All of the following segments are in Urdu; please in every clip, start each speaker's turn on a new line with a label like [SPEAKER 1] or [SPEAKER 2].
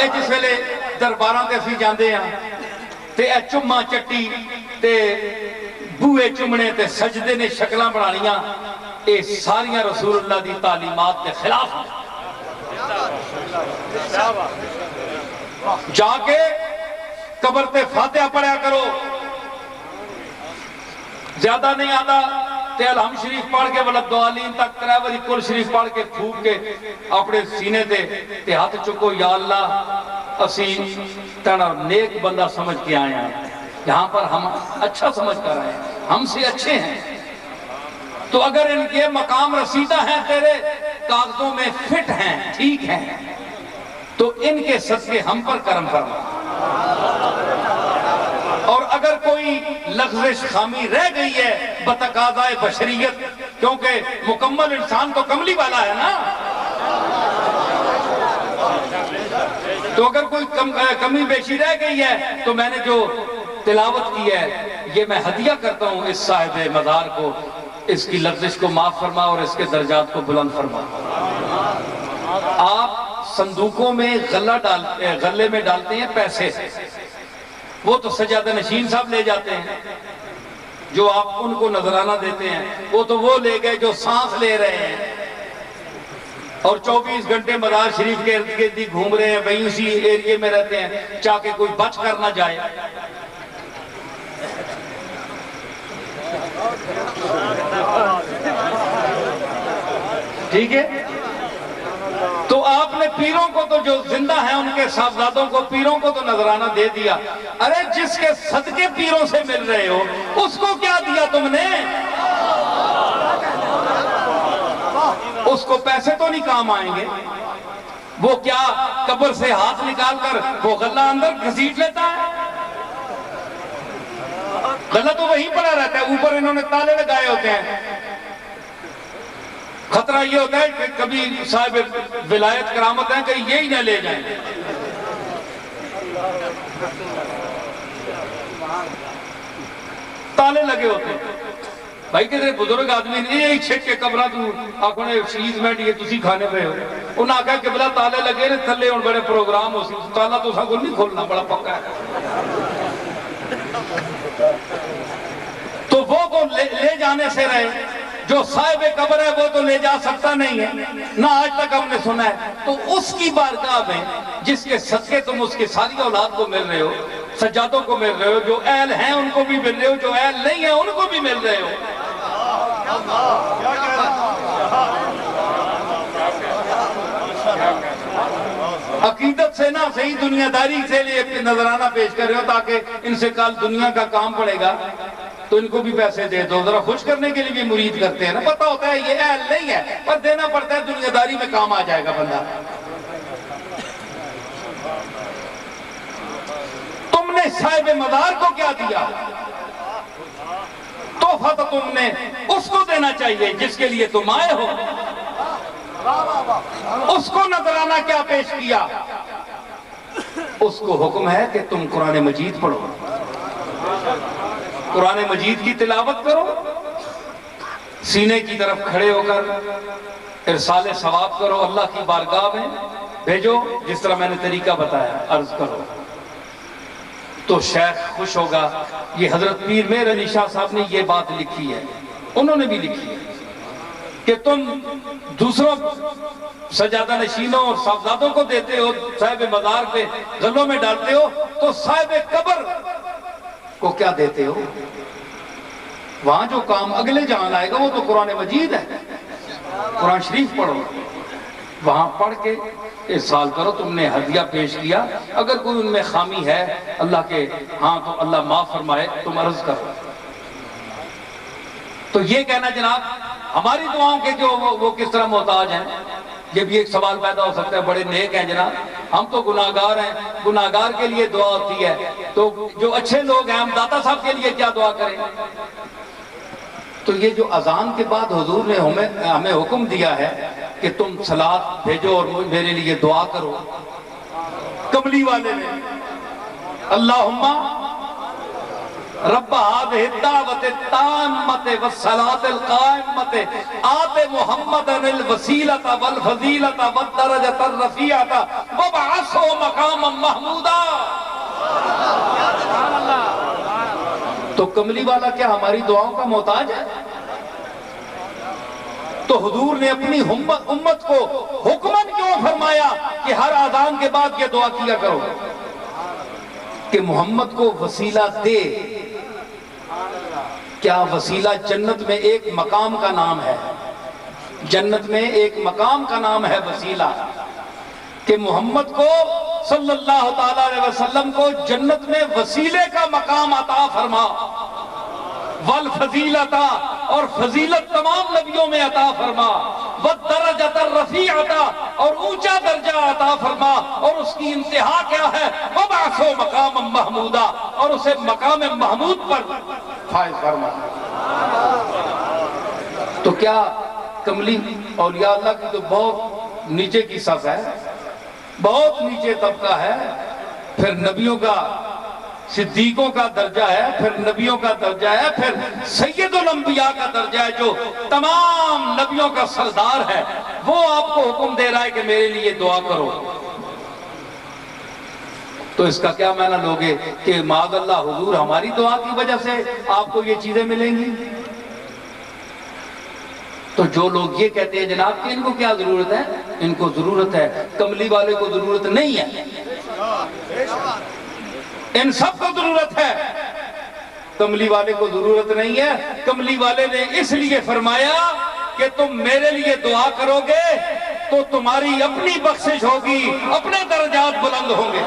[SPEAKER 1] اے جس ویلے درباراں تے اسی جاندے ہیں تے اے چما چٹی تے بوئے چمنے تے سجدے نے شکلاں بنانیاں، اے ساریاں رسول اللہ دی تعلیمات کے خلاف ہیں۔ جا کے قبر تے فاتحہ پڑھیا کرو، زیادہ نہیں آتا تے الحمد شریف پڑھ کے ولدوالین تک تریوری کل شریف پڑھ کے پھوک کے اپنے سینے تے ہاتھ چکو، یا اللہ اسی تیرا نیک بندہ سمجھ کے آئے ہیں، یہاں پر ہم اچھا سمجھ کر آئے ہیں، ہم سے اچھے ہیں، تو اگر ان کے مقام رسیدہ ہیں، تیرے کاغذوں میں فٹ ہیں، ٹھیک ہیں، تو ان کے صدقے ہم پر کرم فرما۔ اور اگر کوئی لغزش خامی رہ گئی ہے بتقاضائے بشریت، کیونکہ مکمل انسان تو کملی والا ہے نا، تو اگر کوئی کمی بیشی رہ گئی ہے تو میں نے جو تلاوت کی ہے یہ میں ہدیہ کرتا ہوں اس صاحب مزار کو، اس کی لغزش کو معاف فرما اور اس کے درجات کو بلند فرما۔ آپ صندوقوں میں غلے میں ڈالتے ہیں پیسے، وہ تو سجادہ نشین صاحب لے جاتے ہیں، جو آپ ان کو نذرانہ دیتے ہیں وہ تو وہ لے گئے جو سانس لے رہے ہیں اور 24 گھنٹے مزار شریف کے ارد گرد گھوم رہے ہیں، وہیں اسی ایریے میں رہتے ہیں، چاہ کے کوئی بچ کر نہ جائے۔ ٹھیک ہے، تو آپ نے پیروں کو تو جو زندہ ہیں ان کے صاحبزادوں کو، پیروں کو تو نذرانہ دے دیا، ارے جس کے صدقے پیروں سے مل رہے ہو اس کو کیا دیا تم نے؟ اس کو پیسے تو نہیں کام آئیں گے، وہ کیا قبر سے ہاتھ نکال کر وہ غلہ اندر گھسیٹ لیتا ہے؟ غلہ تو وہیں پڑا رہتا ہے، اوپر انہوں نے تالے لگائے ہوتے ہیں۔ خطرہ یہ ہوتا ہے کہ کبھی صاحب ولایت کرامت ہیں کہ یہی نہ لے جائیں، تالے لگے ہوتے ہیں۔ بھائی کدھر بزرگ آدمی نے یہی چھک کے قبرہ تو آنکھوں نے شیز میں دیئے تسی کھانے پہ ہو، انہوں نے کہا کہ بلا تالے لگے نے تھلے ان بڑے پروگرام ہو سی، تالا تو ساں کو نہیں کھولنا، بڑا پکا ہے۔ تو وہ کو لے جانے سے رہے، جو صاحب قبر ہے وہ تو لے جا سکتا نہیں ہے، نہ آج تک ہم نے سنا ہے، تو اس کی بارگاہ میں جس کے صدقے تم اس کے ساری اولاد کو مل رہے ہو، سجادوں کو مل رہے ہو، جو اہل ہیں ان کو بھی مل رہے ہو، جو اہل نہیں ہیں ان کو بھی مل رہے ہو، عقیدت سے نہ صحیح دنیا داری سے ایک نظرانہ پیش کر رہے ہو تاکہ ان سے کل دنیا کا کام پڑے گا تو ان کو بھی پیسے دے دو، ذرا خوش کرنے کے لیے بھی مرید کرتے ہیں نا، پتہ ہوتا ہے یہ اہل نہیں ہے پر دینا پڑتا ہے، دنیا داری میں کام آ جائے گا بندہ۔ تم نے صاحب مزار کو کیا دیا؟ تحفہ تو تم نے اس کو دینا چاہیے جس کے لیے تم آئے ہو، اس کو نذرانہ کیا پیش کیا؟ اس کو حکم ہے کہ تم قرآن مجید پڑھو، قرآن مجید کی تلاوت کرو، سینے کی طرف کھڑے ہو کر ارسال ثواب کرو، اللہ کی بارگاہ میں بھیجو، جس طرح میں نے طریقہ بتایا عرض کرو، تو شیخ خوش ہوگا۔ یہ حضرت پیر مہر علی شاہ صاحب نے یہ بات لکھی ہے، انہوں نے بھی لکھی ہے کہ تم دوسروں سجادہ نشینوں اور صاحبزادوں کو دیتے ہو، صاحب مزار پہ غلوں میں ڈالتے ہو، تو صاحب قبر کو کیا دیتے ہو؟ وہاں جو کام اگلے جہاں آئے گا وہ تو قرآن مجید ہے، قرآن شریف پڑھو، وہاں پڑھ کے ارسال کرو۔ تم نے ہدیہ پیش کیا، اگر کوئی ان میں خامی ہے اللہ کے ہاں تو اللہ معاف فرمائے، تم عرض کرو۔ تو یہ کہنا جناب ہماری دعاؤں کے جو وہ کس طرح محتاج ہیں، یہ بھی ایک سوال پیدا ہو سکتا ہے، بڑے نیک ہیں جناب، ہم تو گناہگار ہیں، گناہگار کے لیے دعا ہوتی ہے، تو جو اچھے لوگ ہیں ہم داتا صاحب کے لیے کیا دعا کریں؟ تو یہ جو اذان کے بعد حضور نے ہمیں حکم دیا ہے کہ تم صلات بھیجو اور میرے لیے دعا کرو، کملی والے نے اللہم رب هذه الدعوة التامة والصلاة القائمة آت محمدا الوسيلة والفضيلة والدرجة الرفيعة وَبَعَثْهُ مَقَامًا مَحْمُودًا۔ تو کملی والا کیا ہماری دعاؤں کا محتاج ہے؟ تو حضور نے اپنی امت کو حکمن کیوں فرمایا کہ ہر اذان کے بعد یہ دعا کیا کرو کہ محمد کو وسیلہ دے؟ کیا وسیلہ جنت میں ایک مقام کا نام ہے؟ جنت میں ایک مقام کا نام ہے وسیلہ، کہ محمد کو صلی اللہ تعالی علیہ وسلم کو جنت میں وسیلے کا مقام عطا فرما، والفضیلتا، اور فضیلت تمام نبیوں میں عطا فرما، والدرجۃ الرفیعۃ، اور اونچا درجہ عطا فرما، اور اس کی انتہا کیا ہے؟ وَبَعْثُ مَقَامًا مَحْمُودًا، اور اسے مقام محمود پر فائز فرما۔ تو کیا کملی اولیاء اللہ کی تو بہت نیچے کی صف ہے، بہت نیچے طبقہ ہے، پھر نبیوں کا، صدیقوں کا درجہ ہے، پھر نبیوں کا درجہ ہے، پھر سید الانبیاء کا درجہ ہے جو تمام نبیوں کا سردار ہے، وہ آپ کو حکم دے رہا ہے کہ میرے لیے دعا کرو۔ تو اس کا کیا معنی لوگے کہ معاذ اللہ حضور ہماری دعا کی وجہ سے آپ کو یہ چیزیں ملیں گی؟ تو جو لوگ یہ کہتے ہیں جناب کہ ان کو کیا ضرورت ہے، ان کو ضرورت ہے، کملی والے کو ضرورت نہیں ہے، ان سب کو ضرورت ہے، کملی والے کو ضرورت نہیں ہے۔ کملی والے نے اس لیے فرمایا کہ تم میرے لیے دعا کرو گے تو تمہاری اپنی بخشش ہوگی، اپنے درجات بلند ہوں گے۔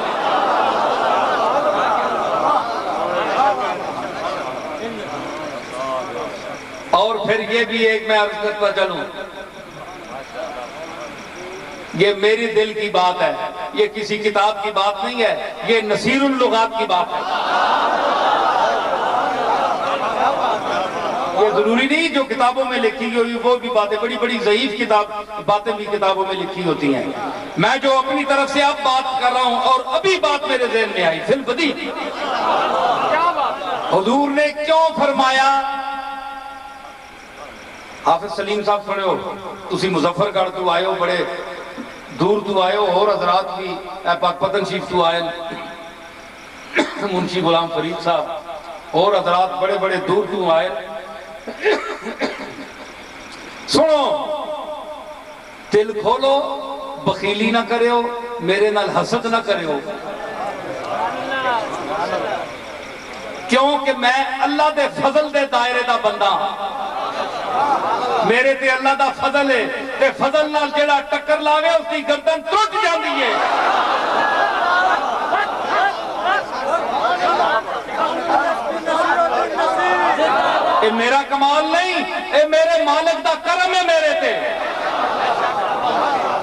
[SPEAKER 1] اور پھر یہ بھی ایک میں عرض کرتا چلوں، یہ میری دل کی بات ہے، یہ کسی کتاب کی بات نہیں ہے، یہ نصیر اللغات کی بات ہے۔ یہ ضروری نہیں جو کتابوں میں لکھی ہوئی وہ بھی باتیں، بڑی بڑی ضعیف باتیں بھی کتابوں میں لکھی ہوتی ہیں۔ میں جو اپنی طرف سے اب بات کر رہا ہوں، اور ابھی بات میرے ذہن میں آئی، فی البدیہہ حضور نے کیوں فرمایا؟ حافظ سلیم صاحب کھڑے ہو، تسی مظفر گڑھ تو آئے ہو، بڑے دور تو آئے ہو، اور حضرات بھی پاک پتن شریف تو آئے، منشی غلام فرید صاحب اور حضرات بڑے بڑے دور تو آئے۔ سنو، دل کھولو، بخیلی نہ کرے ہو، میرے نال حسد نہ کرے ہو، کیونکہ میں اللہ دے فضل دے دائرے دا بندہ، میرے تے اللہ دا فضل ہے، تے فضل نال جڑا ٹکر لاوے اس دی گردن ٹوٹ جاندی ہے۔ اے میرا کمال نہیں، اے میرے مالک دا کرم ہے میرے تے۔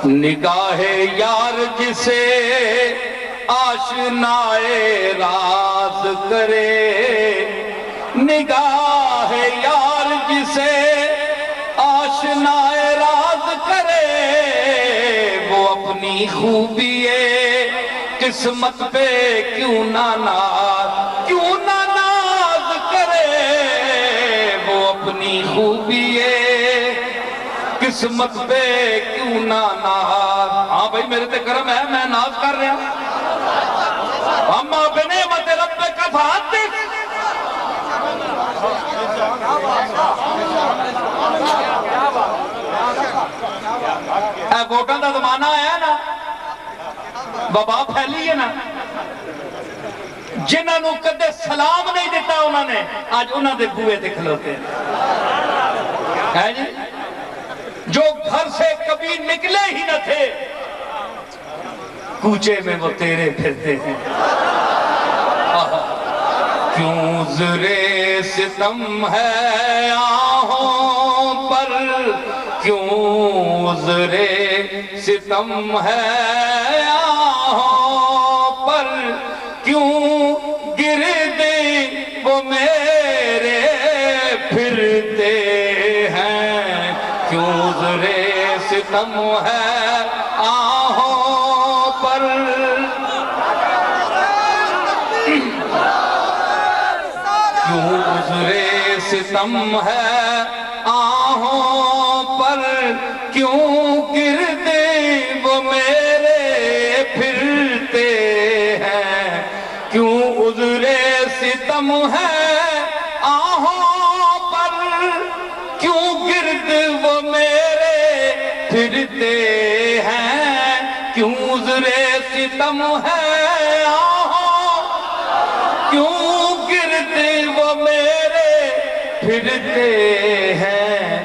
[SPEAKER 1] نگاہ یار جسے آشنائے راز کرے، نگاہ یار جسے آشنائے راز کرے، وہ اپنی خوبی قسمت پہ کیوں نہ ناز کرے، وہ اپنی خوبی قسمت پہ کیوں نہ ناز۔ ہاں بھائی میرے تے کرم ہے، میں ناز کر رہا، اما بنعمت ربک فحدث۔ اے ووٹاں دا زمانہ آیا نا، وبا پھیلی ہے نا، جنہاں نو کدے سلام نہیں دیتا انہوں نے آج انہاں دے بوئے تے کھلوتے ہیں جی، جو گھر سے کبھی نکلے ہی نہ تھے کوچے میں وہ تیرے پھرتے ہیں۔ کیوں زرے ستم ہے آہوں پر، کیوں زرے ستم ہے آہوں پر، کیوں گردے وہ میرے پھرتے ہیں، کیوں زرے ستم ہے آہوں پر، کیوں گزرے ستم ہے آہوں پر، کیوں گردے وہ میرے پھر عذر ستم ہے آہوں پر، کیوں گرد وہ میرے پھرتے ہیں، کیوں عذر ستم ہے آہوں، کیوں گرد وہ میرے پھرتے ہیں،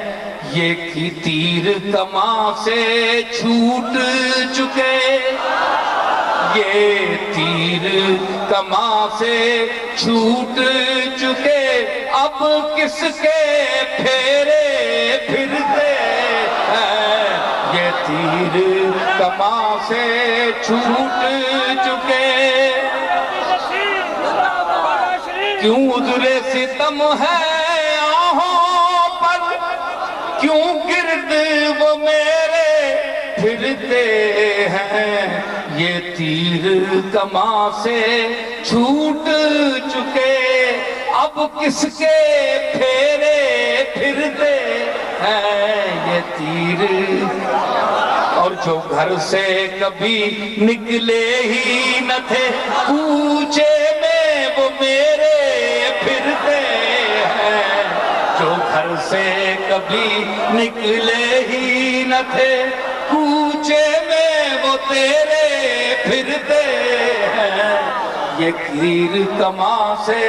[SPEAKER 1] یہ کی تیر کماں سے چھوٹ چکے، یہ تیر کماں سے چھوٹ چکے، اب کس کے پھیرے پھرتے ہیں، یہ تیر کماں سے چھوٹ چکے، کیوں عذر ستم ہے آہوں پر، کیوں گرد وہ میرے پھرتے ہیں، یہ تیر کماں سے چھوٹ چکے، اب کس کے پھیرے پھرتے ہیں، یہ تیر، اور جو گھر سے کبھی نکلے ہی نہ تھے، کوچے میں وہ میرے پھرتے ہیں، جو گھر سے کبھی نکلے ہی نہ تھے، کوچے میں وہ تیرے پھرتے ہیں، یہ تیر کماں سے